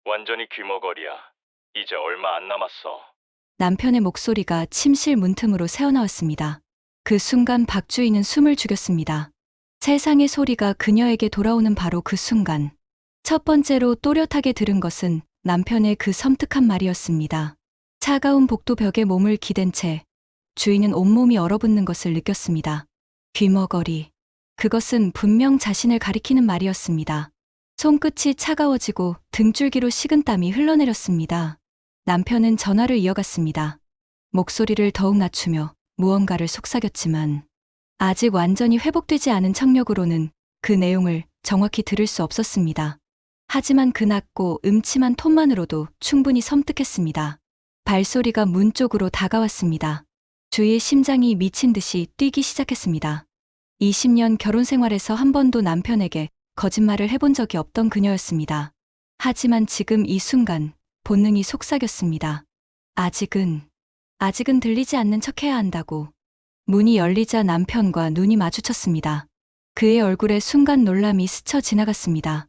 완전히 귀머거리야. 이제 얼마 안 남았어. 남편의 목소리가 침실 문틈으로 새어나왔습니다. 그 순간 박주희는 숨을 죽였습니다. 세상의 소리가 그녀에게 돌아오는 바로 그 순간. 첫 번째로 또렷하게 들은 것은 남편의 그 섬뜩한 말이었습니다. 차가운 복도 벽에 몸을 기댄 채 주인은 온몸이 얼어붙는 것을 느꼈습니다. 귀머거리. 그것은 분명 자신을 가리키는 말이었습니다. 손끝이 차가워지고 등줄기로 식은땀이 흘러내렸습니다. 남편은 전화를 이어갔습니다. 목소리를 더욱 낮추며 무언가를 속삭였지만 아직 완전히 회복되지 않은 청력으로는 그 내용을 정확히 들을 수 없었습니다. 하지만 그 낮고 음침한 톤만으로도 충분히 섬뜩했습니다. 발소리가 문 쪽으로 다가왔습니다. 주희의 심장이 미친 듯이 뛰기 시작했습니다. 20년 결혼 생활에서 한 번도 남편에게 거짓말을 해본 적이 없던 그녀였습니다. 하지만 지금 이 순간 본능이 속삭였습니다. 아직은 들리지 않는 척해야 한다고. 문이 열리자 남편과 눈이 마주쳤습니다. 그의 얼굴에 순간 놀람이 스쳐 지나갔습니다.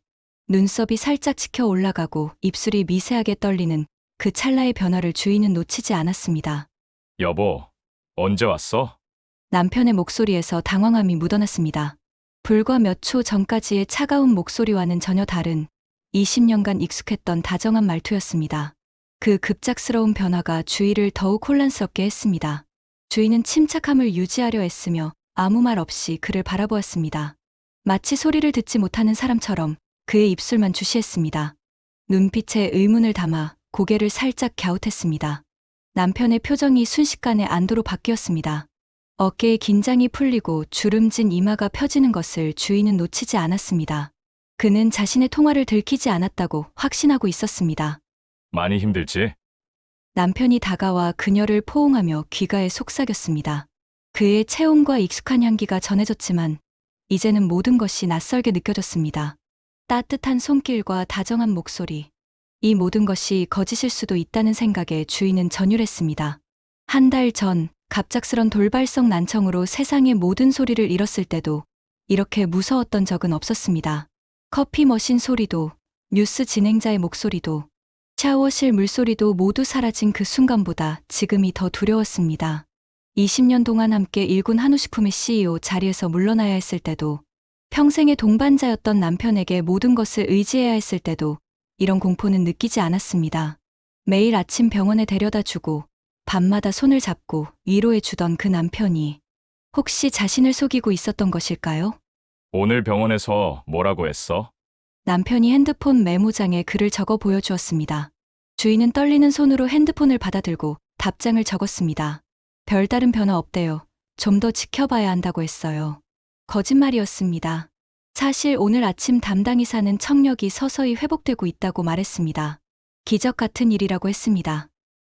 눈썹이 살짝 치켜 올라가고 입술이 미세하게 떨리는 그 찰나의 변화를 주인은 놓치지 않았습니다. 여보, 언제 왔어? 남편의 목소리에서 당황함이 묻어났습니다. 불과 몇 초 전까지의 차가운 목소리와는 전혀 다른 20년간 익숙했던 다정한 말투였습니다. 그 급작스러운 변화가 주희를 더욱 혼란스럽게 했습니다. 주희는 침착함을 유지하려 애쓰며 아무 말 없이 그를 바라보았습니다. 마치 소리를 듣지 못하는 사람처럼 그의 입술만 주시했습니다. 눈빛에 의문을 담아 고개를 살짝 갸웃했습니다. 남편의 표정이 순식간에 안도로 바뀌었습니다. 어깨의 긴장이 풀리고 주름진 이마가 펴지는 것을 주인은 놓치지 않았습니다. 그는 자신의 통화를 들키지 않았다고 확신하고 있었습니다. 많이 힘들지? 남편이 다가와 그녀를 포옹하며 귀가에 속삭였습니다. 그의 체온과 익숙한 향기가 전해졌지만 이제는 모든 것이 낯설게 느껴졌습니다. 따뜻한 손길과 다정한 목소리. 이 모든 것이 거짓일 수도 있다는 생각에 주인은 전율했습니다. 한 달 전 갑작스런 돌발성 난청으로 세상의 모든 소리를 잃었을 때도 이렇게 무서웠던 적은 없었습니다. 커피 머신 소리도, 뉴스 진행자의 목소리도, 샤워실 물소리도 모두 사라진 그 순간보다 지금이 더 두려웠습니다. 20년 동안 함께 일군 한우식품의 CEO 자리에서 물러나야 했을 때도, 평생의 동반자였던 남편에게 모든 것을 의지해야 했을 때도 이런 공포는 느끼지 않았습니다. 매일 아침 병원에 데려다 주고 밤마다 손을 잡고 위로해 주던 그 남편이 혹시 자신을 속이고 있었던 것일까요? 오늘 병원에서 뭐라고 했어? 남편이 핸드폰 메모장에 글을 적어 보여주었습니다. 주인은 떨리는 손으로 핸드폰을 받아들고 답장을 적었습니다. 별다른 변화 없대요. 좀 더 지켜봐야 한다고 했어요. 거짓말이었습니다. 사실 오늘 아침 담당 의사는 청력이 서서히 회복되고 있다고 말했습니다. 기적 같은 일이라고 했습니다.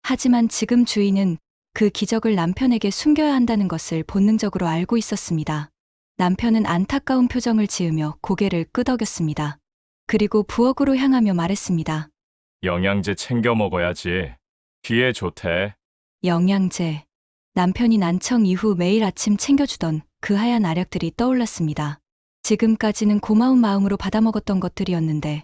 하지만 지금 주인은 그 기적을 남편에게 숨겨야 한다는 것을 본능적으로 알고 있었습니다. 남편은 안타까운 표정을 지으며 고개를 끄덕였습니다. 그리고 부엌으로 향하며 말했습니다. 영양제 챙겨 먹어야지. 귀에 좋대. 영양제. 남편이 난청 이후 매일 아침 챙겨주던 그 하얀 알약들이 떠올랐습니다. 지금까지는 고마운 마음으로 받아먹었던 것들이었는데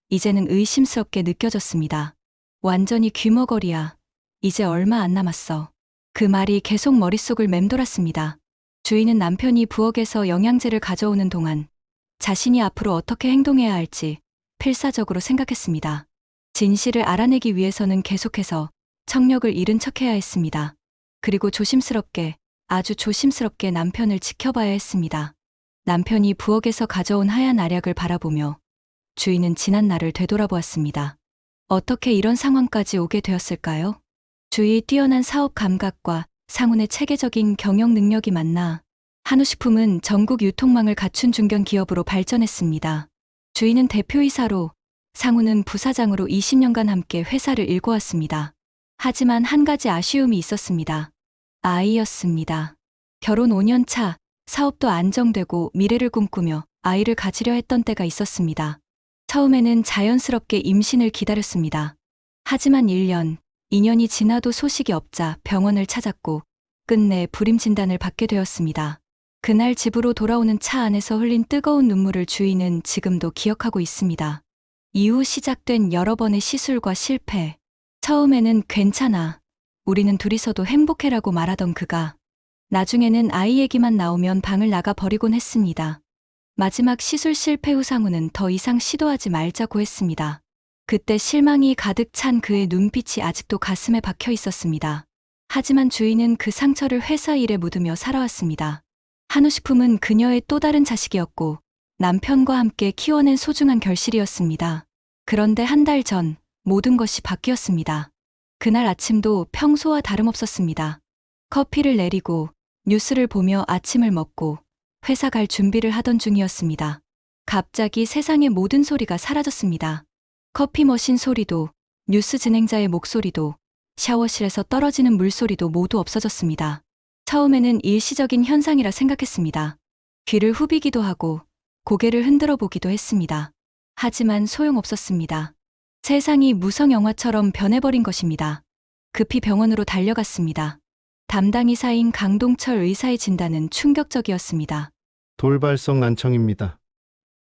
이제는 의심스럽게 느껴졌습니다. 완전히 귀머거리야. 이제 얼마 안 남았어. 그 말이 계속 머릿속을 맴돌았습니다. 주인은 남편이 부엌에서 영양제를 가져오는 동안 자신이 앞으로 어떻게 행동해야 할지 필사적으로 생각했습니다. 진실을 알아내기 위해서는 계속해서 청력을 잃은 척해야 했습니다. 그리고 조심스럽게, 아주 조심스럽게 남편을 지켜봐야 했습니다. 남편이 부엌에서 가져온 하얀 알약을 바라보며 주인은 지난 날을 되돌아보았습니다. 어떻게 이런 상황까지 오게 되었을까요? 주위의 뛰어난 사업 감각과 상훈의 체계적인 경영 능력이 만나 한우식품은 전국 유통망을 갖춘 중견 기업으로 발전했습니다. 주인은 대표이사로, 상훈은 부사장으로 20년간 함께 회사를 일궈왔습니다. 하지만 한 가지 아쉬움이 있었습니다. 아이였습니다. 결혼 5년 차, 사업도 안정되고 미래를 꿈꾸며 아이를 가지려 했던 때가 있었습니다. 처음에는 자연스럽게 임신을 기다렸습니다. 하지만 1년, 2년이 지나도 소식이 없자 병원을 찾았고 끝내 불임 진단을 받게 되었습니다. 그날 집으로 돌아오는 차 안에서 흘린 뜨거운 눈물을 주인은 지금도 기억하고 있습니다. 이후 시작된 여러 번의 시술과 실패. 처음에는 괜찮아. 우리는 둘이서도 행복해라고 말하던 그가 나중에는 아이 얘기만 나오면 방을 나가 버리곤 했습니다. 마지막 시술 실패 후 상우는 더 이상 시도하지 말자고 했습니다. 그때 실망이 가득 찬 그의 눈빛이 아직도 가슴에 박혀 있었습니다. 하지만 주인은 그 상처를 회사 일에 묻으며 살아왔습니다. 한우식품은 그녀의 또 다른 자식이었고 남편과 함께 키워낸 소중한 결실이었습니다. 그런데 한 달 전 모든 것이 바뀌었습니다. 그날 아침도 평소와 다름없었습니다. 커피를 내리고 뉴스를 보며 아침을 먹고 회사 갈 준비를 하던 중이었습니다. 갑자기 세상의 모든 소리가 사라졌습니다. 커피 머신 소리도, 뉴스 진행자의 목소리도, 샤워실에서 떨어지는 물소리도 모두 없어졌습니다. 처음에는 일시적인 현상이라 생각했습니다. 귀를 후비기도 하고 고개를 흔들어 보기도 했습니다. 하지만 소용없었습니다. 세상이 무성 영화처럼 변해버린 것입니다. 급히 병원으로 달려갔습니다. 담당 의사인 강동철 의사의 진단은 충격적이었습니다. 돌발성 난청입니다.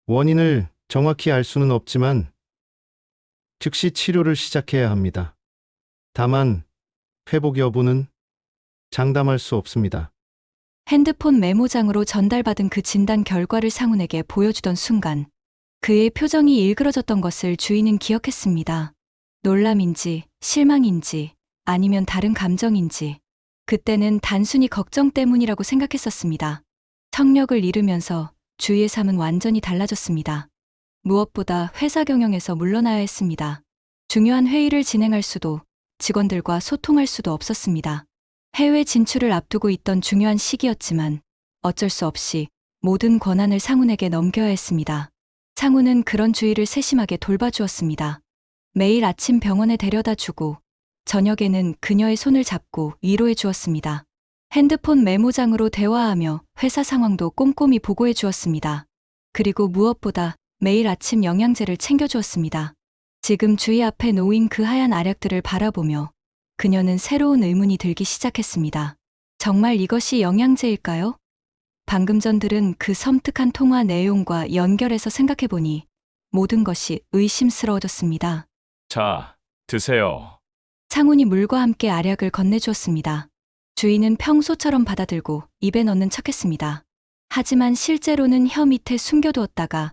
원인을 정확히 알 수는 없지만 즉시 치료를 시작해야 합니다. 다만 회복 여부는 장담할 수 없습니다. 핸드폰 메모장으로 전달받은 그 진단 결과를 상훈에게 보여주던 순간 그의 표정이 일그러졌던 것을 주인은 기억했습니다. 놀람인지 실망인지 아니면 다른 감정인지 그때는 단순히 걱정 때문이라고 생각했었습니다. 청력을 잃으면서 주위의 삶은 완전히 달라졌습니다. 무엇보다 회사 경영에서 물러나야 했습니다. 중요한 회의를 진행할 수도 직원들과 소통할 수도 없었습니다. 해외 진출을 앞두고 있던 중요한 시기였지만 어쩔 수 없이 모든 권한을 상훈에게 넘겨야 했습니다. 상훈은 그런 주의를 세심하게 돌봐주었습니다. 매일 아침 병원에 데려다 주고 저녁에는 그녀의 손을 잡고 위로해 주었습니다. 핸드폰 메모장으로 대화하며 회사 상황도 꼼꼼히 보고해 주었습니다. 그리고 무엇보다 매일 아침 영양제를 챙겨주었습니다. 지금 주위 앞에 놓인 그 하얀 알약들을 바라보며 그녀는 새로운 의문이 들기 시작했습니다. 정말 이것이 영양제일까요? 방금 전 들은 그 섬뜩한 통화 내용과 연결해서 생각해보니 모든 것이 의심스러워졌습니다. 자, 드세요. 상훈이 물과 함께 알약을 건네주었습니다. 주인은 평소처럼 받아들고 입에 넣는 척했습니다. 하지만 실제로는 혀 밑에 숨겨두었다가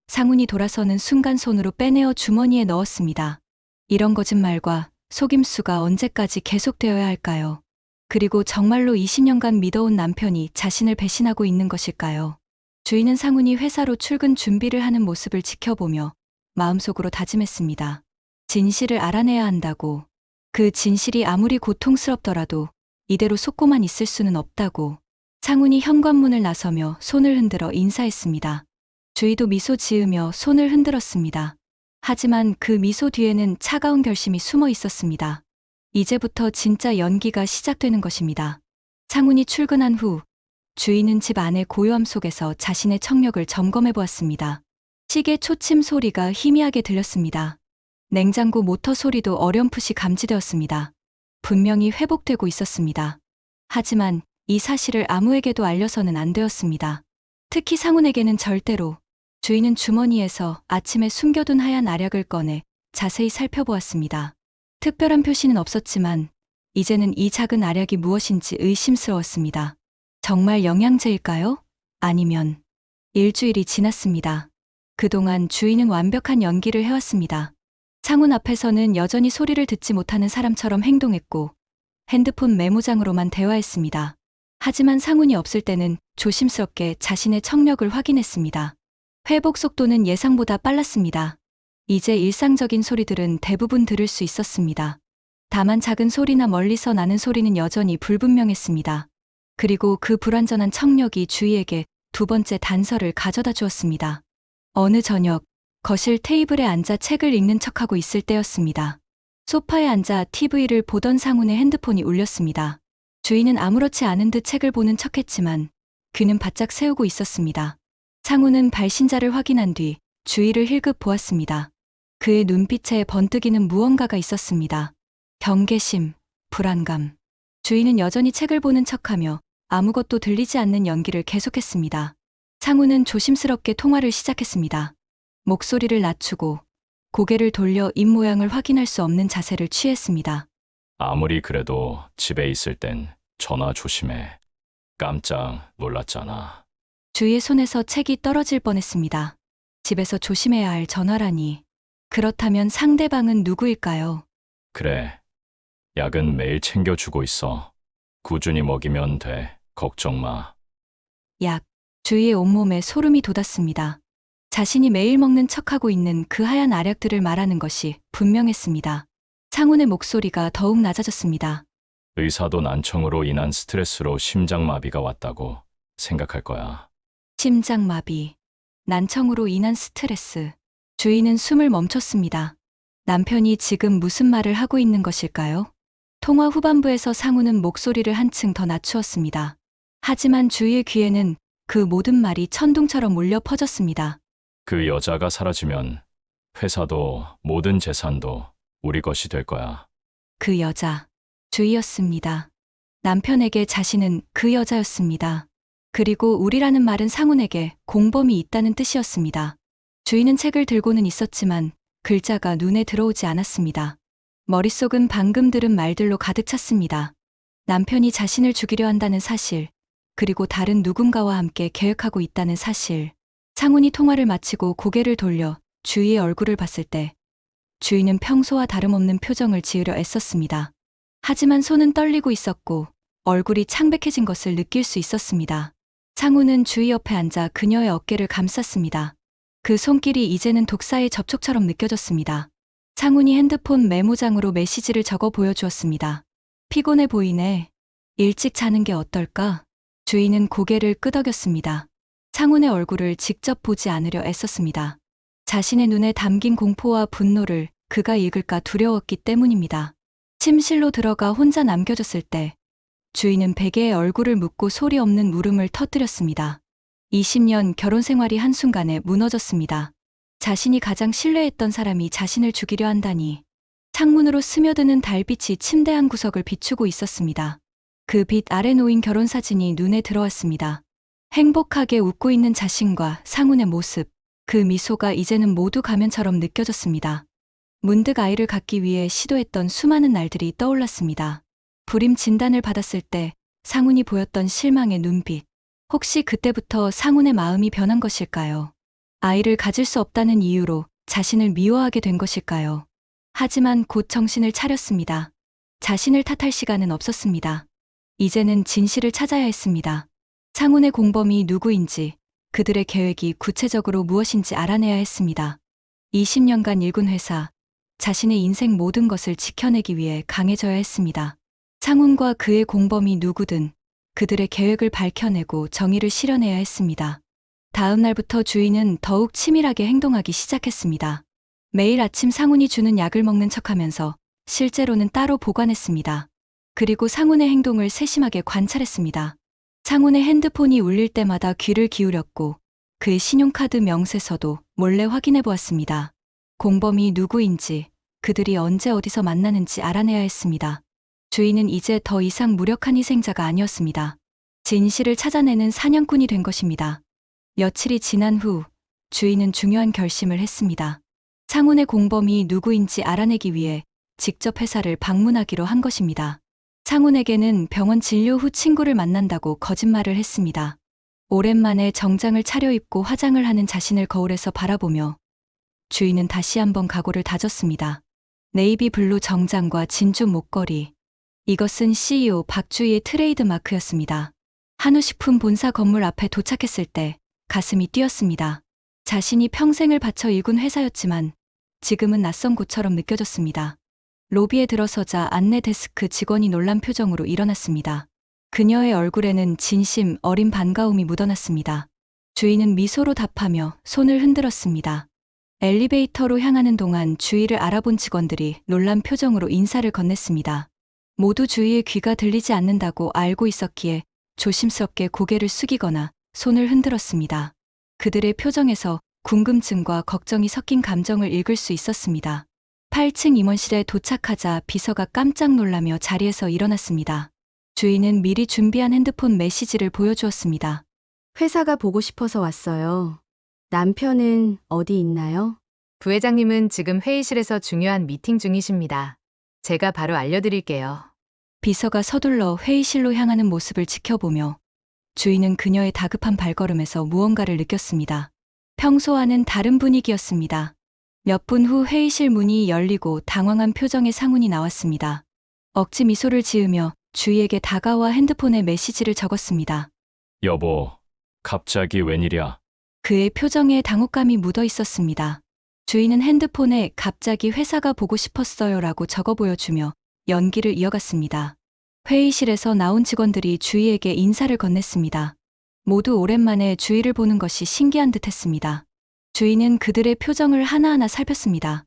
상훈이 돌아서는 순간 손으로 빼내어 주머니에 넣었습니다. 이런 거짓말과 속임수가 언제까지 계속되어야 할까요? 그리고 정말로 20년간 믿어온 남편이 자신을 배신하고 있는 것일까요? 주인은 상훈이 회사로 출근 준비를 하는 모습을 지켜보며 마음속으로 다짐했습니다. 진실을 알아내야 한다고. 그 진실이 아무리 고통스럽더라도 이대로 속고만 있을 수는 없다고. 상훈이 현관문을 나서며 손을 흔들어 인사했습니다. 주희도 미소 지으며 손을 흔들었습니다. 하지만 그 미소 뒤에는 차가운 결심이 숨어 있었습니다. 이제부터 진짜 연기가 시작되는 것입니다. 상훈이 출근한 후 주인은 집 안의 고요함 속에서 자신의 청력을 점검해 보았습니다. 시계 초침 소리가 희미하게 들렸습니다. 냉장고 모터 소리도 어렴풋이 감지되었습니다. 분명히 회복되고 있었습니다. 하지만 이 사실을 아무에게도 알려서는 안 되었습니다. 특히 상훈에게는 절대로. 주인은 주머니에서 아침에 숨겨둔 하얀 알약을 꺼내 자세히 살펴보았습니다. 특별한 표시는 없었지만 이제는 이 작은 알약이 무엇인지 의심스러웠습니다. 정말 영양제일까요? 아니면 일주일이 지났습니다. 그동안 주인은 완벽한 연기를 해왔습니다. 상훈 앞에서는 여전히 소리를 듣지 못하는 사람처럼 행동했고 핸드폰 메모장으로만 대화했습니다. 하지만 상훈이 없을 때는 조심스럽게 자신의 청력을 확인했습니다. 회복 속도는 예상보다 빨랐습니다. 이제 일상적인 소리들은 대부분 들을 수 있었습니다. 다만 작은 소리나 멀리서 나는 소리는 여전히 불분명했습니다. 그리고 그 불완전한 청력이 주희에게 두 번째 단서를 가져다 주었습니다. 어느 저녁 거실 테이블에 앉아 책을 읽는 척하고 있을 때였습니다. 소파에 앉아 TV를 보던 상훈의 핸드폰이 울렸습니다. 주희는 아무렇지 않은 듯 책을 보는 척했지만 귀는 바짝 세우고 있었습니다. 상훈은 발신자를 확인한 뒤 주희를 힐끗 보았습니다. 그의 눈빛에 번뜩이는 무언가가 있었습니다. 경계심, 불안감. 주희는 여전히 책을 보는 척하며 아무것도 들리지 않는 연기를 계속했습니다. 상훈은 조심스럽게 통화를 시작했습니다. 목소리를 낮추고 고개를 돌려 입모양을 확인할 수 없는 자세를 취했습니다. 아무리 그래도 집에 있을 땐 전화 조심해. 깜짝 놀랐잖아. 주희의 손에서 책이 떨어질 뻔했습니다. 집에서 조심해야 할 전화라니. 그렇다면 상대방은 누구일까요? 그래. 약은 매일 챙겨주고 있어. 꾸준히 먹이면 돼. 걱정 마. 약. 주희의 온몸에 소름이 돋았습니다. 자신이 매일 먹는 척하고 있는 그 하얀 알약들을 말하는 것이 분명했습니다. 창훈의 목소리가 더욱 낮아졌습니다. 의사도 난청으로 인한 스트레스로 심장마비가 왔다고 생각할 거야. 심장마비. 난청으로 인한 스트레스. 주희는 숨을 멈췄습니다. 남편이 지금 무슨 말을 하고 있는 것일까요? 통화 후반부에서 상우는 목소리를 한층 더 낮추었습니다. 하지만 주희의 귀에는 그 모든 말이 천둥처럼 울려 퍼졌습니다. 그 여자가 사라지면 회사도 모든 재산도 우리 것이 될 거야. 그 여자. 주희였습니다. 남편에게 자신은 그 여자였습니다. 그리고 우리라는 말은 상훈에게 공범이 있다는 뜻이었습니다. 주희는 책을 들고는 있었지만 글자가 눈에 들어오지 않았습니다. 머릿속은 방금 들은 말들로 가득 찼습니다. 남편이 자신을 죽이려 한다는 사실, 그리고 다른 누군가와 함께 계획하고 있다는 사실. 상훈이 통화를 마치고 고개를 돌려 주희의 얼굴을 봤을 때 주희는 평소와 다름없는 표정을 지으려 애썼습니다. 하지만 손은 떨리고 있었고 얼굴이 창백해진 것을 느낄 수 있었습니다. 상훈은 주희 옆에 앉아 그녀의 어깨를 감쌌습니다. 그 손길이 이제는 독사의 접촉처럼 느껴졌습니다. 상훈이 핸드폰 메모장으로 메시지를 적어 보여주었습니다. 피곤해 보이네. 일찍 자는 게 어떨까? 주희는 고개를 끄덕였습니다. 상훈의 얼굴을 직접 보지 않으려 애썼습니다. 자신의 눈에 담긴 공포와 분노를 그가 읽을까 두려웠기 때문입니다. 침실로 들어가 혼자 남겨졌을 때 주희는 베개에 얼굴을 묻고 소리 없는 울음을 터뜨렸습니다. 20년 결혼 생활이 한순간에 무너졌습니다. 자신이 가장 신뢰했던 사람이 자신을 죽이려 한다니. 창문으로 스며드는 달빛이 침대 한 구석을 비추고 있었습니다. 그 빛 아래 놓인 결혼사진이 눈에 들어왔습니다. 행복하게 웃고 있는 자신과 상훈의 모습, 그 미소가 이제는 모두 가면처럼 느껴졌습니다. 문득 아이를 갖기 위해 시도했던 수많은 날들이 떠올랐습니다. 불임 진단을 받았을 때 상훈이 보였던 실망의 눈빛. 혹시 그때부터 상훈의 마음이 변한 것일까요? 아이를 가질 수 없다는 이유로 자신을 미워하게 된 것일까요? 하지만 곧 정신을 차렸습니다. 자신을 탓할 시간은 없었습니다. 이제는 진실을 찾아야 했습니다. 상훈의 공범이 누구인지, 그들의 계획이 구체적으로 무엇인지 알아내야 했습니다. 20년간 일군 회사, 자신의 인생 모든 것을 지켜내기 위해 강해져야 했습니다. 상훈과 그의 공범이 누구든 그들의 계획을 밝혀내고 정의를 실현해야 했습니다. 다음 날부터 주희는 더욱 치밀하게 행동하기 시작했습니다. 매일 아침 상훈이 주는 약을 먹는 척하면서 실제로는 따로 보관했습니다. 그리고 상훈의 행동을 세심하게 관찰했습니다. 상훈의 핸드폰이 울릴 때마다 귀를 기울였고 그의 신용카드 명세서도 몰래 확인해 보았습니다. 공범이 누구인지, 그들이 언제 어디서 만나는지 알아내야 했습니다. 주희는 이제 더 이상 무력한 희생자가 아니었습니다. 진실을 찾아내는 사냥꾼이 된 것입니다. 며칠이 지난 후 주희는 중요한 결심을 했습니다. 상훈의 공범이 누구인지 알아내기 위해 직접 회사를 방문하기로 한 것입니다. 상훈에게는 병원 진료 후 친구를 만난다고 거짓말을 했습니다. 오랜만에 정장을 차려입고 화장을 하는 자신을 거울에서 바라보며 주희는 다시 한번 각오를 다졌습니다. 네이비 블루 정장과 진주 목걸이. 이것은 CEO 박주희의 트레이드 마크였습니다. 한우식품 본사 건물 앞에 도착했을 때 가슴이 뛰었습니다. 자신이 평생을 바쳐 일군 회사였지만 지금은 낯선 곳처럼 느껴졌습니다. 로비에 들어서자 안내 데스크 직원이 놀란 표정으로 일어났습니다. 그녀의 얼굴에는 진심 어린 반가움이 묻어났습니다. 주희는 미소로 답하며 손을 흔들었습니다. 엘리베이터로 향하는 동안 주희를 알아본 직원들이 놀란 표정으로 인사를 건넸습니다. 모두 주희의 귀가 들리지 않는다고 알고 있었기에 조심스럽게 고개를 숙이거나 손을 흔들었습니다. 그들의 표정에서 궁금증과 걱정이 섞인 감정을 읽을 수 있었습니다. 8층 임원실에 도착하자 비서가 깜짝 놀라며 자리에서 일어났습니다. 주희는 미리 준비한 핸드폰 메시지를 보여주었습니다. 회사가 보고 싶어서 왔어요. 남편은 어디 있나요? 부회장님은 지금 회의실에서 중요한 미팅 중이십니다. 제가 바로 알려드릴게요. 비서가 서둘러 회의실로 향하는 모습을 지켜보며 주인은 그녀의 다급한 발걸음에서 무언가를 느꼈습니다. 평소와는 다른 분위기였습니다. 몇 분 후 회의실 문이 열리고 당황한 표정의 상훈이 나왔습니다. 억지 미소를 지으며 주희에게 다가와 핸드폰에 메시지를 적었습니다. 여보, 갑자기 웬일이야? 그의 표정에 당혹감이 묻어 있었습니다. 주인은 핸드폰에 갑자기 회사가 보고 싶었어요라고 적어 보여주며 연기를 이어갔습니다. 회의실에서 나온 직원들이 주희에게 인사를 건넸습니다. 모두 오랜만에 주희를 보는 것이 신기한 듯 했습니다. 주희는 그들의 표정을 하나하나 살폈습니다.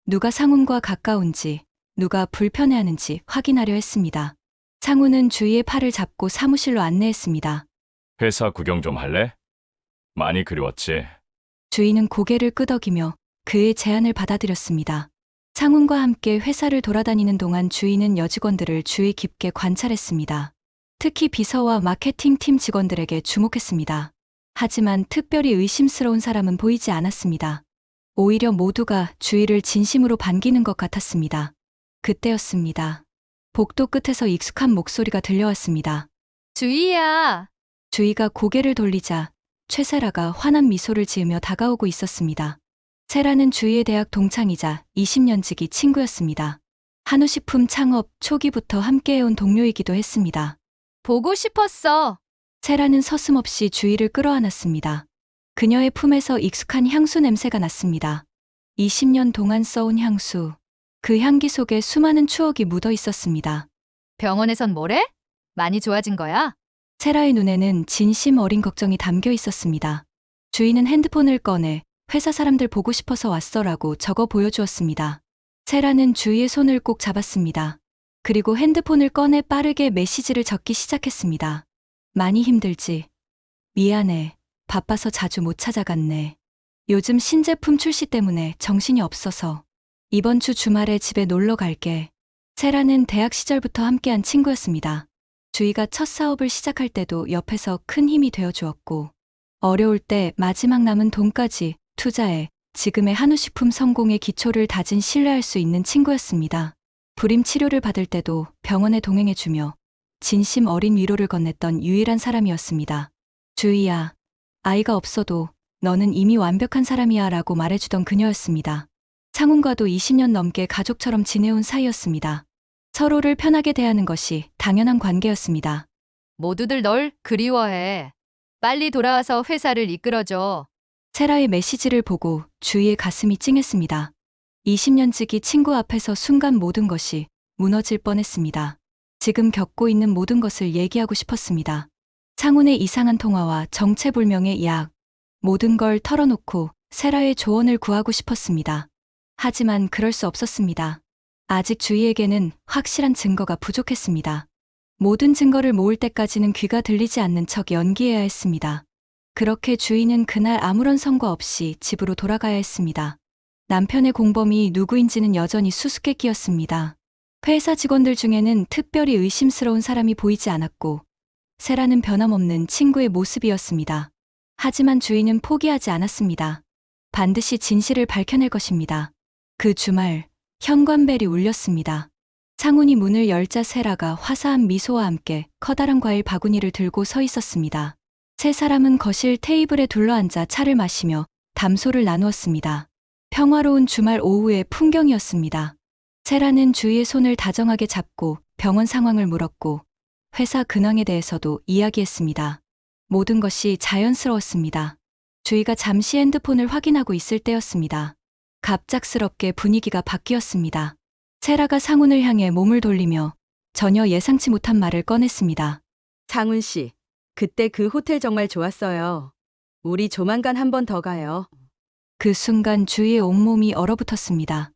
누가 상훈과 가까운지, 누가 불편해하는지 확인하려 했습니다. 상훈은 주희의 팔을 잡고 사무실로 안내했습니다. 회사 구경 좀 할래? 많이 그리웠지? 주희는 고개를 끄덕이며 그의 제안을 받아들였습니다. 상훈과 함께 회사를 돌아다니는 동안 주희는 여직원들을 주의 깊게 관찰했습니다. 특히 비서와 마케팅팀 직원들에게 주목했습니다. 하지만 특별히 의심스러운 사람은 보이지 않았습니다. 오히려 모두가 주희를 진심으로 반기는 것 같았습니다. 그때였습니다. 복도 끝에서 익숙한 목소리가 들려왔습니다. 주희야. 주희가 고개를 돌리자 최세라가 환한 미소를 지으며 다가오고 있었습니다. 세라는 주희의 대학 동창이자 20년 지기 친구였습니다. 한우식품 창업 초기부터 함께해온 동료이기도 했습니다. 보고 싶었어. 세라는 서슴없이 주희를 끌어안았습니다. 그녀의 품에서 익숙한 향수 냄새가 났습니다. 20년 동안 써온 향수. 그 향기 속에 수많은 추억이 묻어 있었습니다. 병원에선 뭐래? 많이 좋아진 거야? 세라의 눈에는 진심 어린 걱정이 담겨 있었습니다. 주희는 핸드폰을 꺼내 회사 사람들 보고 싶어서 왔어라고 적어 보여주었습니다. 세라는 주희의 손을 꼭 잡았습니다. 그리고 핸드폰을 꺼내 빠르게 메시지를 적기 시작했습니다. 많이 힘들지? 미안해. 바빠서 자주 못 찾아갔네. 요즘 신제품 출시 때문에 정신이 없어서. 이번 주 주말에 집에 놀러 갈게. 세라는 대학 시절부터 함께한 친구였습니다. 주희가 첫 사업을 시작할 때도 옆에서 큰 힘이 되어주었고, 어려울 때 마지막 남은 돈까지 투자해 지금의 한우식품 성공의 기초를 다진 신뢰할 수 있는 친구였습니다. 불임 치료를 받을 때도 병원에 동행해주며 진심 어린 위로를 건넸던 유일한 사람이었습니다. 주희야, 아이가 없어도 너는 이미 완벽한 사람이야 라고 말해주던 그녀였습니다. 상훈과도 20년 넘게 가족처럼 지내온 사이였습니다. 서로를 편하게 대하는 것이 당연한 관계였습니다. 모두들 널 그리워해. 빨리 돌아와서 회사를 이끌어줘. 세라의 메시지를 보고 주희의 가슴이 찡했습니다. 20년 지기 친구 앞에서 순간 모든 것이 무너질 뻔했습니다. 지금 겪고 있는 모든 것을 얘기하고 싶었습니다. 상훈의 이상한 통화와 정체불명의 약, 모든 걸 털어놓고 세라의 조언을 구하고 싶었습니다. 하지만 그럴 수 없었습니다. 아직 주희에게는 확실한 증거가 부족했습니다. 모든 증거를 모을 때까지는 귀가 들리지 않는 척 연기해야 했습니다. 그렇게 주희는 그날 아무런 성과 없이 집으로 돌아가야 했습니다. 남편의 공범이 누구인지는 여전히 수수께끼였습니다. 회사 직원들 중에는 특별히 의심스러운 사람이 보이지 않았고, 세라는 변함없는 친구의 모습이었습니다. 하지만 주희는 포기하지 않았습니다. 반드시 진실을 밝혀낼 것입니다. 그 주말, 현관벨이 울렸습니다. 상훈이 문을 열자 세라가 화사한 미소와 함께 커다란 과일 바구니를 들고 서 있었습니다. 세 사람은 거실 테이블에 둘러앉아 차를 마시며 담소를 나누었습니다. 평화로운 주말 오후의 풍경이었습니다. 세라는 주희의 손을 다정하게 잡고 병원 상황을 물었고 회사 근황에 대해서도 이야기했습니다. 모든 것이 자연스러웠습니다. 주희가 잠시 핸드폰을 확인하고 있을 때였습니다. 갑작스럽게 분위기가 바뀌었습니다. 세라가 상훈을 향해 몸을 돌리며 전혀 예상치 못한 말을 꺼냈습니다. 상훈 씨, 그때 그 호텔 정말 좋았어요. 우리 조만간 한 번 더 가요. 그 순간 주희의 온몸이 얼어붙었습니다.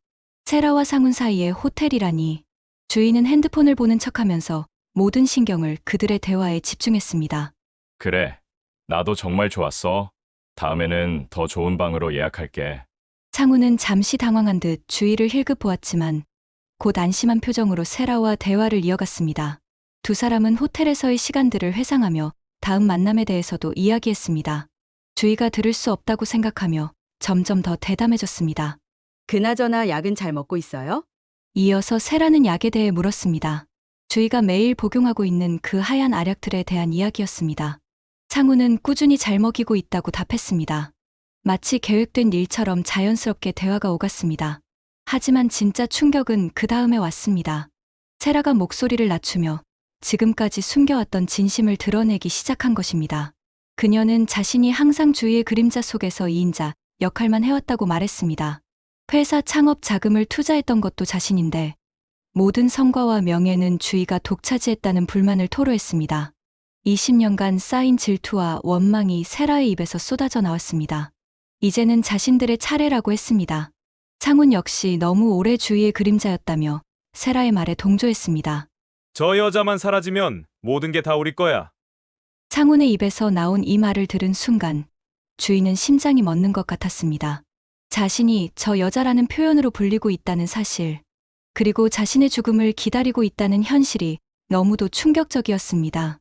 세라와 상훈 사이에 호텔이라니. 주희는 핸드폰을 보는 척하면서 모든 신경을 그들의 대화에 집중했습니다. 그래, 나도 정말 좋았어. 다음에는 더 좋은 방으로 예약할게. 상훈은 잠시 당황한 듯 주희를 힐끗 보았지만 곧 안심한 표정으로 세라와 대화를 이어갔습니다. 두 사람은 호텔에서의 시간들을 회상하며 다음 만남에 대해서도 이야기했습니다. 주희가 들을 수 없다고 생각하며 점점 더 대담해졌습니다. 그나저나 약은 잘 먹고 있어요? 이어서 세라는 약에 대해 물었습니다. 주희가 매일 복용하고 있는 그 하얀 알약들에 대한 이야기였습니다. 상우는 꾸준히 잘 먹이고 있다고 답했습니다. 마치 계획된 일처럼 자연스럽게 대화가 오갔습니다. 하지만 진짜 충격은 그 다음에 왔습니다. 세라가 목소리를 낮추며 지금까지 숨겨왔던 진심을 드러내기 시작한 것입니다. 그녀는 자신이 항상 주희의 그림자 속에서 2인자 역할만 해왔다고 말했습니다. 회사 창업 자금을 투자했던 것도 자신인데 모든 성과와 명예는 주희가 독차지했다는 불만을 토로했습니다. 20년간 쌓인 질투와 원망이 세라의 입에서 쏟아져 나왔습니다. 이제는 자신들의 차례라고 했습니다. 상훈 역시 너무 오래 주희의 그림자였다며 세라의 말에 동조했습니다. 저 여자만 사라지면 모든 게 다 우리 거야. 상훈의 입에서 나온 이 말을 들은 순간 주희는 심장이 멎는 것 같았습니다. 자신이 저 여자라는 표현으로 불리고 있다는 사실, 그리고 자신의 죽음을 기다리고 있다는 현실이 너무도 충격적이었습니다.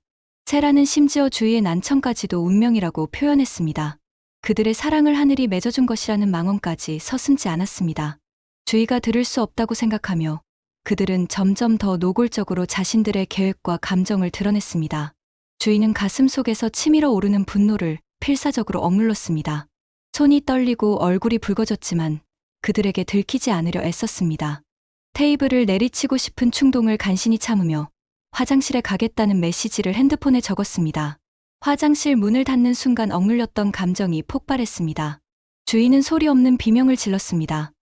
세라는 심지어 주희의 난청까지도 운명이라고 표현했습니다. 그들의 사랑을 하늘이 맺어준 것이라는 망언까지 서슴지 않았습니다. 주희가 들을 수 없다고 생각하며 그들은 점점 더 노골적으로 자신들의 계획과 감정을 드러냈습니다. 주희는 가슴 속에서 치밀어 오르는 분노를 필사적으로 억눌렀습니다. 손이 떨리고 얼굴이 붉어졌지만 그들에게 들키지 않으려 애썼습니다. 테이블을 내리치고 싶은 충동을 간신히 참으며 화장실에 가겠다는 메시지를 핸드폰에 적었습니다. 화장실 문을 닫는 순간 억눌렸던 감정이 폭발했습니다. 주희는 소리 없는 비명을 질렀습니다.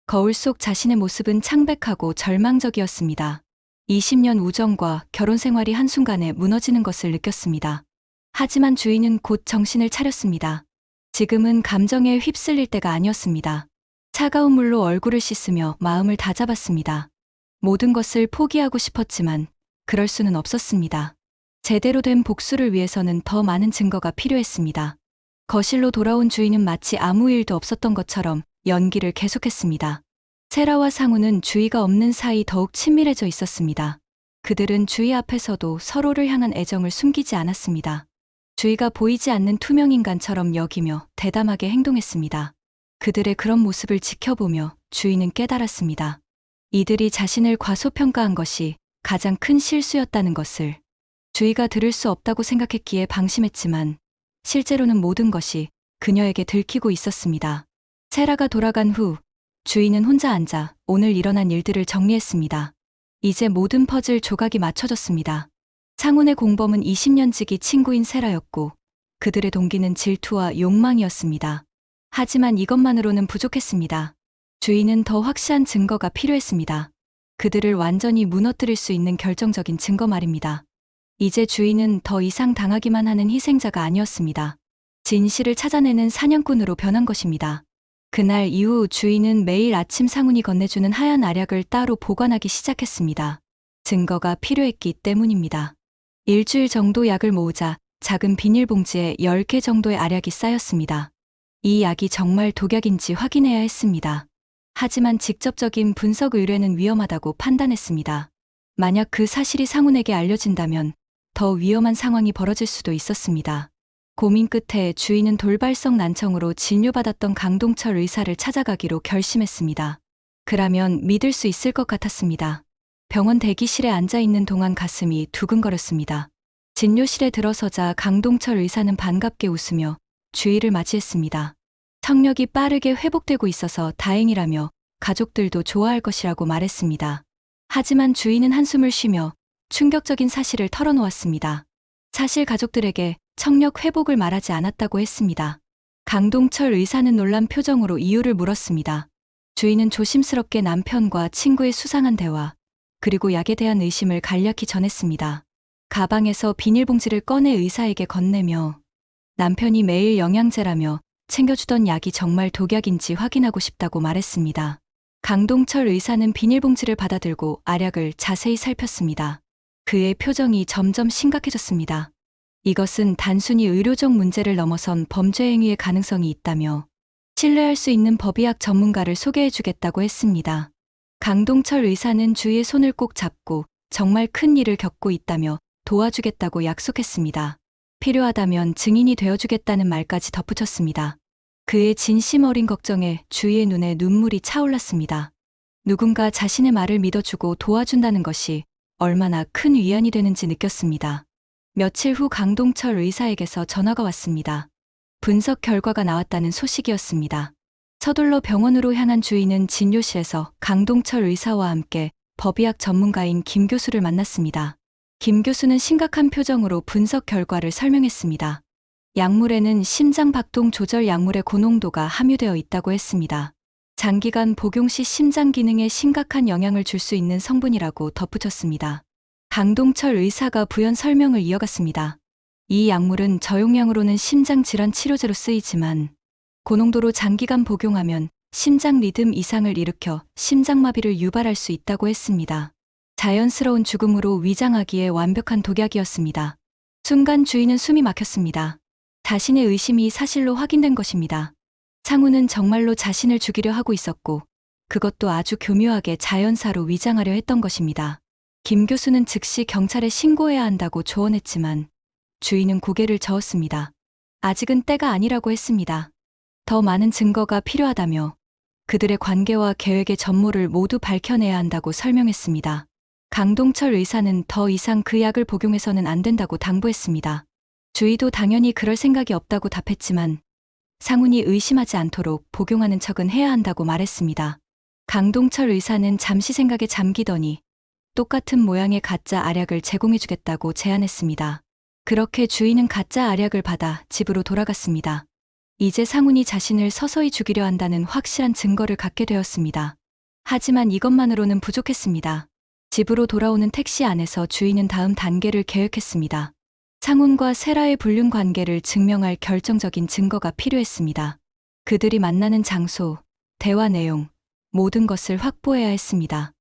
거울 속 자신의 모습은 창백하고 절망적이었습니다. 20년 우정과 결혼 생활이 한순간에 무너지는 것을 느꼈습니다. 하지만 주희는 곧 정신을 차렸습니다. 지금은 감정에 휩쓸릴 때가 아니었습니다. 차가운 물로 얼굴을 씻으며 마음을 다잡았습니다. 모든 것을 포기하고 싶었지만 그럴 수는 없었습니다. 제대로 된 복수를 위해서는 더 많은 증거가 필요했습니다. 거실로 돌아온 주희는 마치 아무 일도 없었던 것처럼 연기를 계속했습니다. 세라와 상우는 주희가 없는 사이 더욱 친밀해져 있었습니다. 그들은 주희 앞에서도 서로를 향한 애정을 숨기지 않았습니다. 주희가 보이지 않는 투명인간처럼 여기며 대담하게 행동했습니다. 그들의 그런 모습을 지켜보며 주희는 깨달았습니다. 이들이 자신을 과소평가한 것이 가장 큰 실수였다는 것을. 주희가 들을 수 없다고 생각했기에 방심했지만 실제로는 모든 것이 그녀에게 들키고 있었습니다. 세라가 돌아간 후 주희는 혼자 앉아 오늘 일어난 일들을 정리했습니다. 이제 모든 퍼즐 조각이 맞춰졌습니다. 상훈의 공범은 20년 지기 친구인 세라였고 그들의 동기는 질투와 욕망이었습니다. 하지만 이것만으로는 부족했습니다. 주희는 더 확실한 증거가 필요했습니다. 그들을 완전히 무너뜨릴 수 있는 결정적인 증거 말입니다. 이제 주희는 더 이상 당하기만 하는 희생자가 아니었습니다. 진실을 찾아내는 사냥꾼으로 변한 것입니다. 그날 이후 주희는 매일 아침 상훈이 건네주는 하얀 알약을 따로 보관하기 시작했습니다. 증거가 필요했기 때문입니다. 일주일 정도 약을 모으자 작은 비닐봉지에 10개 정도의 알약이 쌓였습니다. 이 약이 정말 독약인지 확인해야 했습니다. 하지만 직접적인 분석 의뢰는 위험하다고 판단했습니다. 만약 그 사실이 상훈에게 알려진다면 더 위험한 상황이 벌어질 수도 있었습니다. 고민 끝에 주희는 돌발성 난청으로 진료받았던 강동철 의사를 찾아가기로 결심했습니다. 그라면 믿을 수 있을 것 같았습니다. 병원 대기실에 앉아있는 동안 가슴이 두근거렸습니다. 진료실에 들어서자 강동철 의사는 반갑게 웃으며 주희를 맞이했습니다. 청력이 빠르게 회복되고 있어서 다행이라며 가족들도 좋아할 것이라고 말했습니다. 하지만 주희는 한숨을 쉬며 충격적인 사실을 털어놓았습니다. 사실 가족들에게 청력 회복을 말하지 않았다고 했습니다. 강동철 의사는 놀란 표정으로 이유를 물었습니다. 주희는 조심스럽게 남편과 친구의 수상한 대화, 그리고 약에 대한 의심을 간략히 전했습니다. 가방에서 비닐봉지를 꺼내 의사에게 건네며 남편이 매일 영양제라며 챙겨주던 약이 정말 독약인지 확인하고 싶다고 말했습니다. 강동철 의사는 비닐봉지를 받아들고 알약을 자세히 살폈습니다. 그의 표정이 점점 심각해졌습니다. 이것은 단순히 의료적 문제를 넘어선 범죄 행위의 가능성이 있다며 신뢰할 수 있는 법의학 전문가를 소개해주겠다고 했습니다. 강동철 의사는 주희의 손을 꼭 잡고 정말 큰 일을 겪고 있다며 도와주겠다고 약속했습니다. 필요하다면 증인이 되어주겠다는 말까지 덧붙였습니다. 그의 진심 어린 걱정에 주희의 눈에 눈물이 차올랐습니다. 누군가 자신의 말을 믿어주고 도와준다는 것이 얼마나 큰 위안이 되는지 느꼈습니다. 며칠 후 강동철 의사에게서 전화가 왔습니다. 분석 결과가 나왔다는 소식이었습니다. 서둘러 병원으로 향한 주희는 진료실에서 강동철 의사와 함께 법의학 전문가인 김 교수를 만났습니다. 김 교수는 심각한 표정으로 분석 결과를 설명했습니다. 약물에는 심장 박동 조절 약물의 고농도가 함유되어 있다고 했습니다. 장기간 복용 시 심장 기능에 심각한 영향을 줄 수 있는 성분이라고 덧붙였습니다. 강동철 의사가 부연 설명을 이어갔습니다. 이 약물은 저용량으로는 심장 질환 치료제로 쓰이지만 고농도로 장기간 복용하면 심장 리듬 이상을 일으켜 심장마비를 유발할 수 있다고 했습니다. 자연스러운 죽음으로 위장하기에 완벽한 독약이었습니다. 순간 주희는 숨이 막혔습니다. 자신의 의심이 사실로 확인된 것입니다. 상우는 정말로 자신을 죽이려 하고 있었고 그것도 아주 교묘하게 자연사로 위장하려 했던 것입니다. 김 교수는 즉시 경찰에 신고해야 한다고 조언했지만 주희는 고개를 저었습니다. 아직은 때가 아니라고 했습니다. 더 많은 증거가 필요하다며 그들의 관계와 계획의 전모를 모두 밝혀내야 한다고 설명했습니다. 강동철 의사는 더 이상 그 약을 복용해서는 안 된다고 당부했습니다. 주희도 당연히 그럴 생각이 없다고 답했지만 상훈이 의심하지 않도록 복용하는 척은 해야 한다고 말했습니다. 강동철 의사는 잠시 생각에 잠기더니 똑같은 모양의 가짜 알약을 제공해주겠다고 제안했습니다. 그렇게 주희는 가짜 알약을 받아 집으로 돌아갔습니다. 이제 상훈이 자신을 서서히 죽이려 한다는 확실한 증거를 갖게 되었습니다. 하지만 이것만으로는 부족했습니다. 집으로 돌아오는 택시 안에서 주희는 다음 단계를 계획했습니다. 상훈과 세라의 불륜 관계를 증명할 결정적인 증거가 필요했습니다. 그들이 만나는 장소, 대화 내용, 모든 것을 확보해야 했습니다.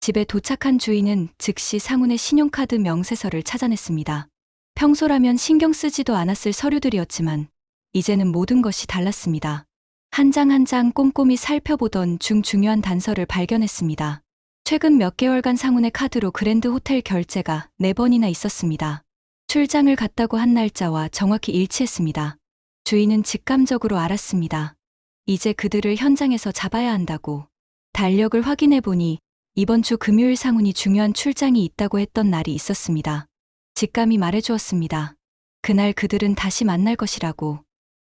집에 도착한 주희는 즉시 상훈의 신용카드 명세서를 찾아냈습니다. 평소라면 신경 쓰지도 않았을 서류들이었지만 이제는 모든 것이 달랐습니다. 한 장 한 장 꼼꼼히 살펴보던 중 중요한 단서를 발견했습니다. 최근 몇 개월간 상훈의 카드로 그랜드 호텔 결제가 4번이나 있었습니다. 출장을 갔다고 한 날짜와 정확히 일치했습니다. 주희는 직감적으로 알았습니다. 이제 그들을 현장에서 잡아야 한다고. 달력을 확인해 보니 이번 주 금요일 상훈이 중요한 출장이 있다고 했던 날이 있었습니다. 직감이 말해주었습니다. 그날 그들은 다시 만날 것이라고.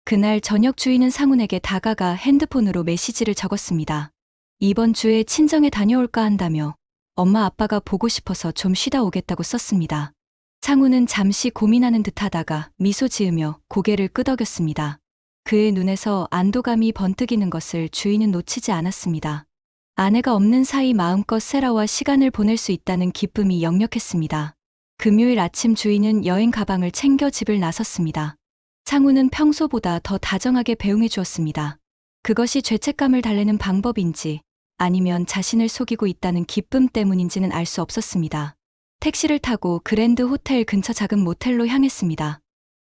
그날 저녁 주희는 상훈에게 다가가 핸드폰으로 메시지를 적었습니다. 이번 주에 친정에 다녀올까 한다며 엄마 아빠가 보고 싶어서 좀 쉬다 오겠다고 썼습니다. 상훈은 잠시 고민하는 듯하다가 미소 지으며 고개를 끄덕였습니다. 그의 눈에서 안도감이 번뜩이는 것을 주희는 놓치지 않았습니다. 아내가 없는 사이 마음껏 세라와 시간을 보낼 수 있다는 기쁨이 역력했습니다. 금요일 아침 주희는 여행 가방을 챙겨 집을 나섰습니다. 상훈은 평소보다 더 다정하게 배웅해 주었습니다. 그것이 죄책감을 달래는 방법인지 아니면 자신을 속이고 있다는 기쁨 때문인지는 알 수 없었습니다. 택시를 타고 그랜드 호텔 근처 작은 모텔로 향했습니다.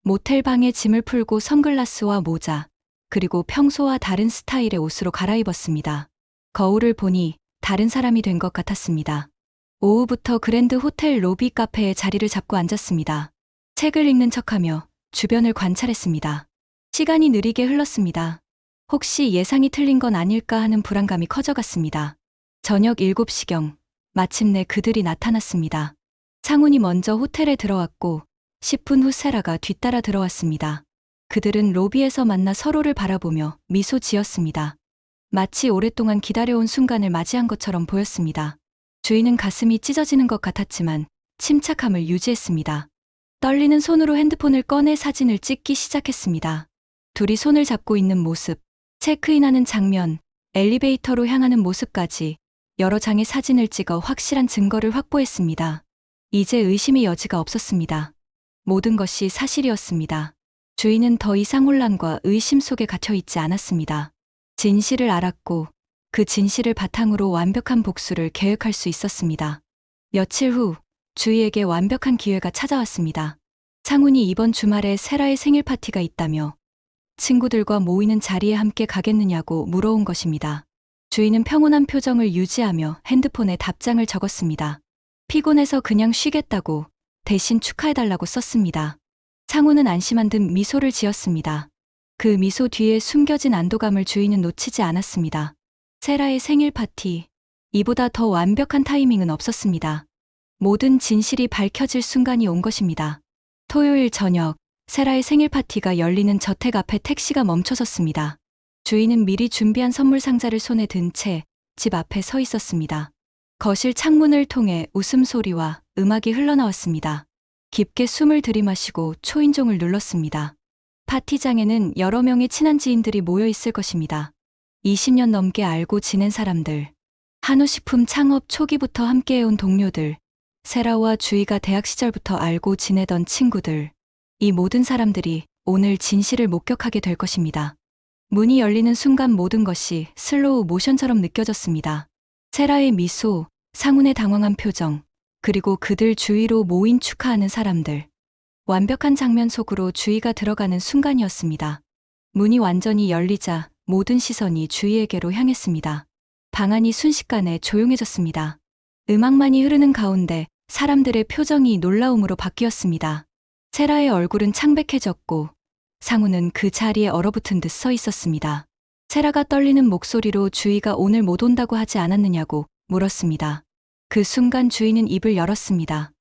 모텔 방에 짐을 풀고 선글라스와 모자, 그리고 평소와 다른 스타일의 옷으로 갈아입었습니다. 거울을 보니 다른 사람이 된 것 같았습니다. 오후부터 그랜드 호텔 로비 카페에 자리를 잡고 앉았습니다. 책을 읽는 척하며 주변을 관찰했습니다. 시간이 느리게 흘렀습니다. 혹시 예상이 틀린 건 아닐까 하는 불안감이 커져갔습니다. 저녁 7시경, 마침내 그들이 나타났습니다. 상훈이 먼저 호텔에 들어왔고 10분 후 세라가 뒤따라 들어왔습니다. 그들은 로비에서 만나 서로를 바라보며 미소 지었습니다. 마치 오랫동안 기다려온 순간을 맞이한 것처럼 보였습니다. 주희는 가슴이 찢어지는 것 같았지만 침착함을 유지했습니다. 떨리는 손으로 핸드폰을 꺼내 사진을 찍기 시작했습니다. 둘이 손을 잡고 있는 모습, 체크인하는 장면, 엘리베이터로 향하는 모습까지 여러 장의 사진을 찍어 확실한 증거를 확보했습니다. 이제 의심의 여지가 없었습니다. 모든 것이 사실이었습니다. 주희는 더 이상 혼란과 의심 속에 갇혀 있지 않았습니다. 진실을 알았고 그 진실을 바탕으로 완벽한 복수를 계획할 수 있었습니다. 며칠 후 주희에게 완벽한 기회가 찾아왔습니다. 상훈이 이번 주말에 세라의 생일 파티가 있다며 친구들과 모이는 자리에 함께 가겠느냐고 물어온 것입니다. 주희는 평온한 표정을 유지하며 핸드폰에 답장을 적었습니다. 피곤해서 그냥 쉬겠다고, 대신 축하해달라고 썼습니다. 상훈은 안심한 듯 미소를 지었습니다. 그 미소 뒤에 숨겨진 안도감을 주인은 놓치지 않았습니다. 세라의 생일 파티. 이보다 더 완벽한 타이밍은 없었습니다. 모든 진실이 밝혀질 순간이 온 것입니다. 토요일 저녁, 세라의 생일 파티가 열리는 저택 앞에 택시가 멈춰섰습니다. 주인은 미리 준비한 선물 상자를 손에 든 채 집 앞에 서 있었습니다. 거실 창문을 통해 웃음소리와 음악이 흘러나왔습니다. 깊게 숨을 들이마시고 초인종을 눌렀습니다. 파티장에는 여러 명의 친한 지인들이 모여 있을 것입니다. 20년 넘게 알고 지낸 사람들, 한우식품 창업 초기부터 함께해온 동료들, 세라와 주희가 대학 시절부터 알고 지내던 친구들, 이 모든 사람들이 오늘 진실을 목격하게 될 것입니다. 문이 열리는 순간 모든 것이 슬로우 모션처럼 느껴졌습니다. 세라의 미소, 상훈의 당황한 표정, 그리고 그들 주위로 모인 축하하는 사람들. 완벽한 장면 속으로 주희가 들어가는 순간이었습니다. 문이 완전히 열리자 모든 시선이 주희에게로 향했습니다. 방 안이 순식간에 조용해졌습니다. 음악만이 흐르는 가운데 사람들의 표정이 놀라움으로 바뀌었습니다. 세라의 얼굴은 창백해졌고 상훈은 그 자리에 얼어붙은 듯 서 있었습니다. 세라가 떨리는 목소리로 주희가 오늘 못 온다고 하지 않았느냐고 물었습니다. 그 순간 주희는 입을 열었습니다.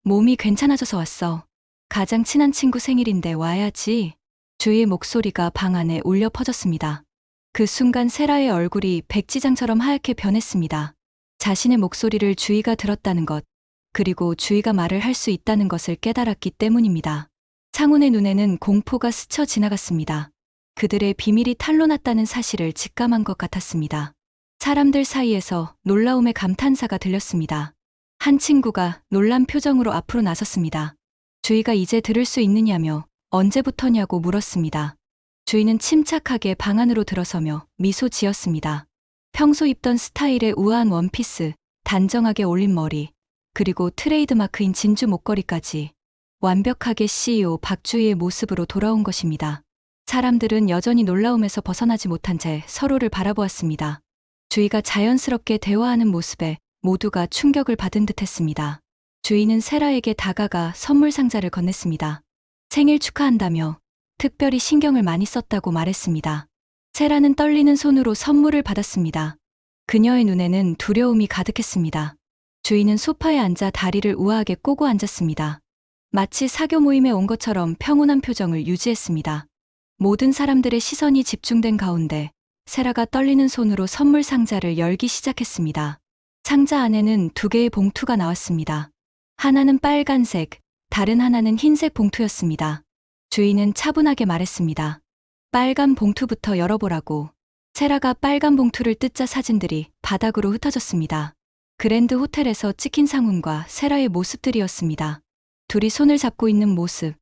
몸이 괜찮아져서 왔어. 가장 친한 친구 생일인데 와야지. 주희의 목소리가 방 안에 울려 퍼졌습니다. 그 순간 세라의 얼굴이 백지장처럼 하얗게 변했습니다. 자신의 목소리를 주희가 들었다는 것, 그리고 주희가 말을 할 수 있다는 것을 깨달았기 때문입니다. 상훈의 눈에는 공포가 스쳐 지나갔습니다. 그들의 비밀이 탄로났다는 사실을 직감한 것 같았습니다. 사람들 사이에서 놀라움의 감탄사가 들렸습니다. 한 친구가 놀란 표정으로 앞으로 나섰습니다. 주희가 이제 들을 수 있느냐며 언제부터냐고 물었습니다. 주희는 침착하게 방 안으로 들어서며 미소 지었습니다. 평소 입던 스타일의 우아한 원피스, 단정하게 올린 머리, 그리고 트레이드마크인 진주 목걸이까지 완벽하게 CEO 박주희의 모습으로 돌아온 것입니다. 사람들은 여전히 놀라움에서 벗어나지 못한 채 서로를 바라보았습니다. 주희가 자연스럽게 대화하는 모습에 모두가 충격을 받은 듯했습니다. 주희는 세라에게 다가가 선물 상자를 건넸습니다. 생일 축하한다며 특별히 신경을 많이 썼다고 말했습니다. 세라는 떨리는 손으로 선물을 받았습니다. 그녀의 눈에는 두려움이 가득했습니다. 주희는 소파에 앉아 다리를 우아하게 꼬고 앉았습니다. 마치 사교 모임에 온 것처럼 평온한 표정을 유지했습니다. 모든 사람들의 시선이 집중된 가운데 세라가 떨리는 손으로 선물 상자를 열기 시작했습니다. 상자 안에는 2개의 봉투가 나왔습니다. 하나는 빨간색, 다른 하나는 흰색 봉투였습니다. 주인은 차분하게 말했습니다. 빨간 봉투부터 열어보라고. 세라가 빨간 봉투를 뜯자 사진들이 바닥으로 흩어졌습니다. 그랜드 호텔에서 찍힌 상훈과 세라의 모습들이었습니다. 둘이 손을 잡고 있는 모습,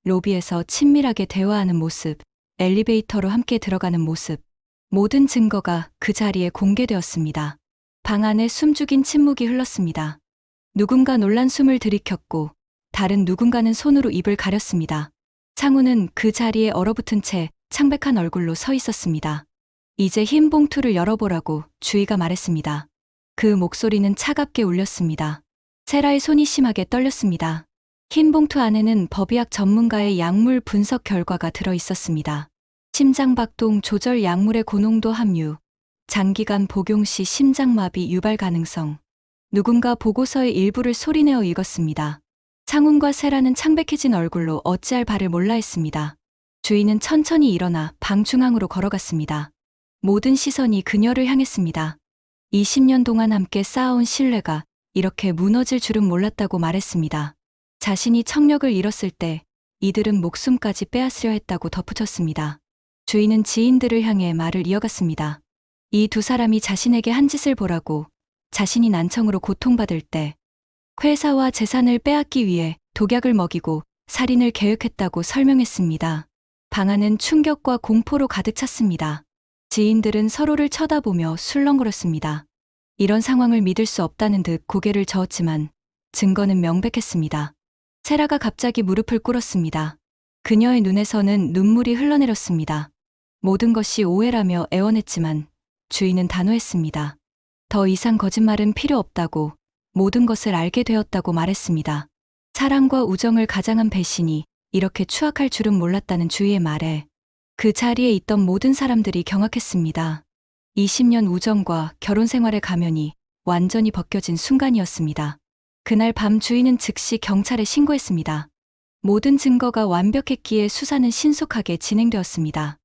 로비에서 친밀하게 대화하는 모습, 엘리베이터로 함께 들어가는 모습, 모든 증거가 그 자리에 공개되었습니다. 방 안에 숨죽인 침묵이 흘렀습니다. 누군가 놀란 숨을 들이켰고 다른 누군가는 손으로 입을 가렸습니다. 상훈은 그 자리에 얼어붙은 채 창백한 얼굴로 서 있었습니다. 이제 흰 봉투를 열어보라고 주희가 말했습니다. 그 목소리는 차갑게 울렸습니다. 세라의 손이 심하게 떨렸습니다. 흰 봉투 안에는 법의학 전문가의 약물 분석 결과가 들어 있었습니다. 심장박동 조절 약물의 고농도 함유, 장기간 복용 시 심장마비 유발 가능성. 누군가 보고서의 일부를 소리내어 읽었습니다. 상훈과 세라는 창백해진 얼굴로 어찌할 바를 몰라 했습니다. 주인은 천천히 일어나 방 중앙으로 걸어갔습니다. 모든 시선이 그녀를 향했습니다. 20년 동안 함께 쌓아온 신뢰가 이렇게 무너질 줄은 몰랐다고 말했습니다. 자신이 청력을 잃었을 때 이들은 목숨까지 빼앗으려 했다고 덧붙였습니다. 주인은 지인들을 향해 말을 이어갔습니다. 이 2사람이 자신에게 한 짓을 보라고, 자신이 난청으로 고통받을 때 회사와 재산을 빼앗기 위해 독약을 먹이고 살인을 계획했다고 설명했습니다. 방 안은 충격과 공포로 가득 찼습니다. 지인들은 서로를 쳐다보며 술렁거렸습니다. 이런 상황을 믿을 수 없다는 듯 고개를 저었지만 증거는 명백했습니다. 세라가 갑자기 무릎을 꿇었습니다. 그녀의 눈에서는 눈물이 흘러내렸습니다. 모든 것이 오해라며 애원했지만 주인은 단호했습니다. 더 이상 거짓말은 필요 없다고, 모든 것을 알게 되었다고 말했습니다. 사랑과 우정을 가장한 배신이 이렇게 추악할 줄은 몰랐다는 주희의 말에 그 자리에 있던 모든 사람들이 경악했습니다. 20년 우정과 결혼 생활의 가면이 완전히 벗겨진 순간이었습니다. 그날 밤 주인은 즉시 경찰에 신고했습니다. 모든 증거가 완벽했기에 수사는 신속하게 진행되었습니다.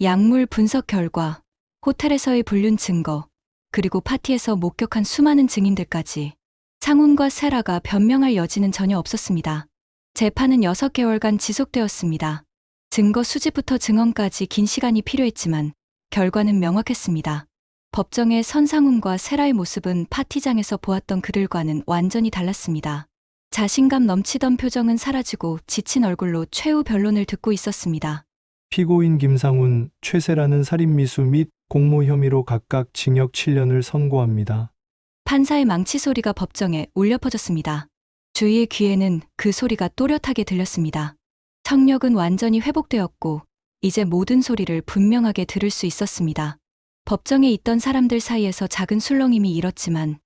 약물 분석 결과, 호텔에서의 불륜 증거, 그리고 파티에서 목격한 수많은 증인들까지 상훈과 세라가 변명할 여지는 전혀 없었습니다. 재판은 6개월간 지속되었습니다. 증거 수집부터 증언까지 긴 시간이 필요했지만 결과는 명확했습니다. 법정에 선 상훈과 세라의 모습은 파티장에서 보았던 그들과는 완전히 달랐습니다. 자신감 넘치던 표정은 사라지고 지친 얼굴로 최후 변론을 듣고 있었습니다. 피고인 김상훈, 최세라는 살인미수 및 공모 혐의로 각각 징역 7년을 선고합니다. 판사의 망치 소리가 법정에 울려 퍼졌습니다. 주위의 귀에는 그 소리가 또렷하게 들렸습니다. 청력은 완전히 회복되었고 이제 모든 소리를 분명하게 들을 수 있었습니다. 법정에 있던 사람들 사이에서 작은 술렁임이 일었지만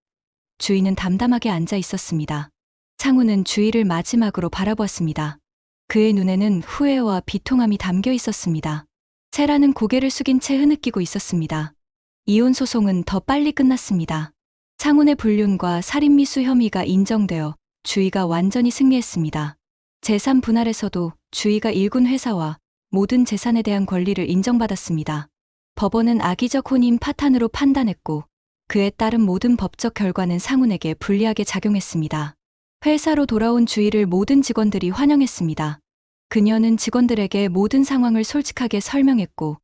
주인은 담담하게 앉아 있었습니다. 상훈은 주위를 마지막으로 바라보았습니다. 그의 눈에는 후회와 비통함이 담겨 있었습니다. 세라는 고개를 숙인 채 흐느끼고 있었습니다. 이혼 소송은 더 빨리 끝났습니다. 상훈의 불륜과 살인미수 혐의가 인정되어 주위가 완전히 승리했습니다. 재산 분할에서도 주위가 일군 회사와 모든 재산에 대한 권리를 인정받았습니다. 법원은 악의적 혼인 파탄으로 판단했고 그에 따른 모든 법적 결과는 상훈에게 불리하게 작용했습니다. 회사로 돌아온 주위를 모든 직원들이 환영했습니다. 그녀는 직원들에게 모든 상황을 솔직하게 설명했고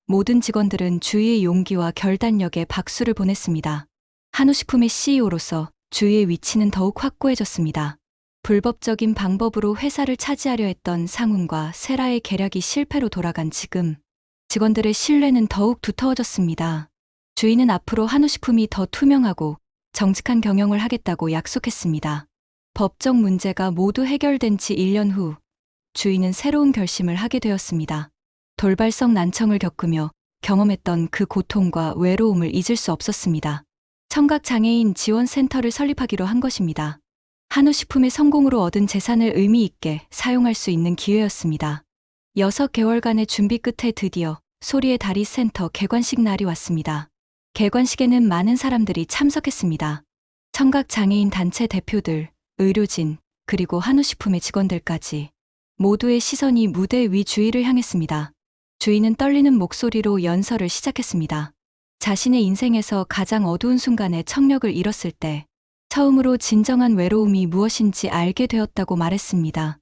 모든 직원들은 주위의 용기와 결단력에 박수를 보냈습니다. 한우식품의 CEO로서 주위의 위치는 더욱 확고해졌습니다. 불법적인 방법으로 회사를 차지하려 했던 상훈과 세라의 계략이 실패로 돌아간 지금 직원들의 신뢰는 더욱 두터워졌습니다. 주인은 앞으로 한우식품이 더 투명하고 정직한 경영을 하겠다고 약속했습니다. 법적 문제가 모두 해결된 지 1년 후 주인은 새로운 결심을 하게 되었습니다. 돌발성 난청을 겪으며 경험했던 그 고통과 외로움을 잊을 수 없었습니다. 청각장애인 지원센터를 설립하기로 한 것입니다. 한우식품의 성공으로 얻은 재산을 의미 있게 사용할 수 있는 기회였습니다. 6개월간의 준비 끝에 드디어 소리의 다리 센터 개관식 날이 왔습니다. 개관식에는 많은 사람들이 참석했습니다. 청각장애인 단체 대표들, 의료진, 그리고 한우식품의 직원들까지 모두의 시선이 무대 위 주위를 향했습니다. 주인은 떨리는 목소리로 연설을 시작했습니다. 자신의 인생에서 가장 어두운 순간에 청력을 잃었을 때 처음으로 진정한 외로움이 무엇인지 알게 되었다고 말했습니다.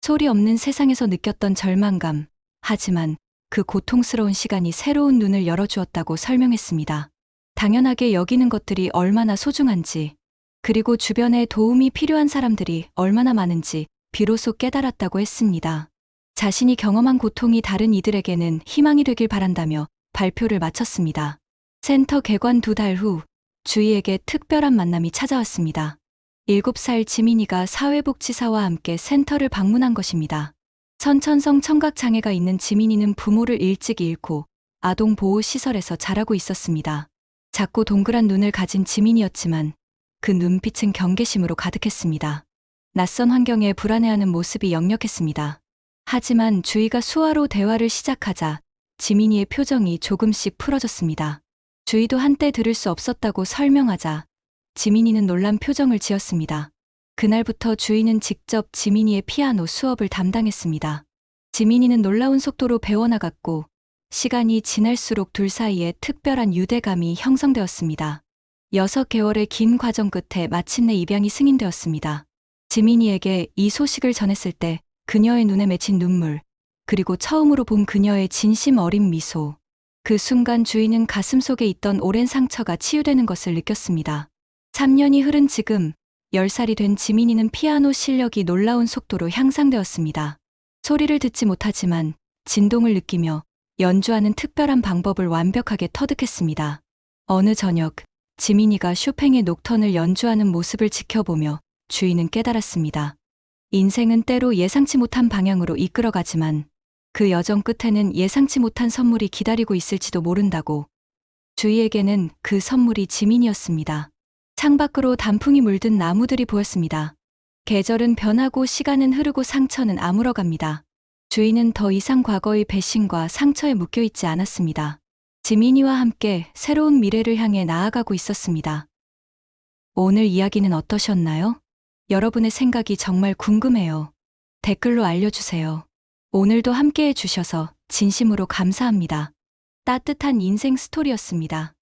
소리 없는 세상에서 느꼈던 절망감, 하지만 그 고통스러운 시간이 새로운 눈을 열어주었다고 설명했습니다. 당연하게 여기는 것들이 얼마나 소중한지, 그리고 주변에 도움이 필요한 사람들이 얼마나 많은지 비로소 깨달았다고 했습니다. 자신이 경험한 고통이 다른 이들에게는 희망이 되길 바란다며 발표를 마쳤습니다. 센터 개관 2달 후 주희에게 특별한 만남이 찾아왔습니다. 7살 지민이가 사회복지사와 함께 센터를 방문한 것입니다. 선천성 청각장애가 있는 지민이는 부모를 일찍 잃고 아동보호시설에서 자라고 있었습니다. 작고 동그란 눈을 가진 지민이였지만 그 눈빛은 경계심으로 가득했습니다. 낯선 환경에 불안해하는 모습이 역력했습니다. 하지만 주희가 수화로 대화를 시작하자 지민이의 표정이 조금씩 풀어졌습니다. 주희도 한때 들을 수 없었다고 설명하자 지민이는 놀란 표정을 지었습니다. 그날부터 주희는 직접 지민이의 피아노 수업을 담당했습니다. 지민이는 놀라운 속도로 배워나갔고 시간이 지날수록 둘 사이에 특별한 유대감이 형성되었습니다. 6개월의 긴 과정 끝에 마침내 입양이 승인되었습니다. 지민이에게 이 소식을 전했을 때 그녀의 눈에 맺힌 눈물, 그리고 처음으로 본 그녀의 진심 어린 미소. 그 순간 주희는 가슴속에 있던 오랜 상처가 치유되는 것을 느꼈습니다. 3년이 흐른 지금 10살이 된 지민이는 피아노 실력이 놀라운 속도로 향상되었습니다. 소리를 듣지 못하지만 진동을 느끼며 연주하는 특별한 방법을 완벽하게 터득했습니다. 어느 저녁 지민이가 쇼팽의 녹턴을 연주하는 모습을 지켜보며 주희는 깨달았습니다. 인생은 때로 예상치 못한 방향으로 이끌어가지만 그 여정 끝에는 예상치 못한 선물이 기다리고 있을지도 모른다고. 주희에게는 그 선물이 지민이었습니다. 창밖으로 단풍이 물든 나무들이 보였습니다. 계절은 변하고 시간은 흐르고 상처는 아물어갑니다. 주인은 더 이상 과거의 배신과 상처에 묶여 있지 않았습니다. 지민이와 함께 새로운 미래를 향해 나아가고 있었습니다. 오늘 이야기는 어떠셨나요? 여러분의 생각이 정말 궁금해요. 댓글로 알려주세요. 오늘도 함께 해주셔서 진심으로 감사합니다. 따뜻한 인생 스토리였습니다.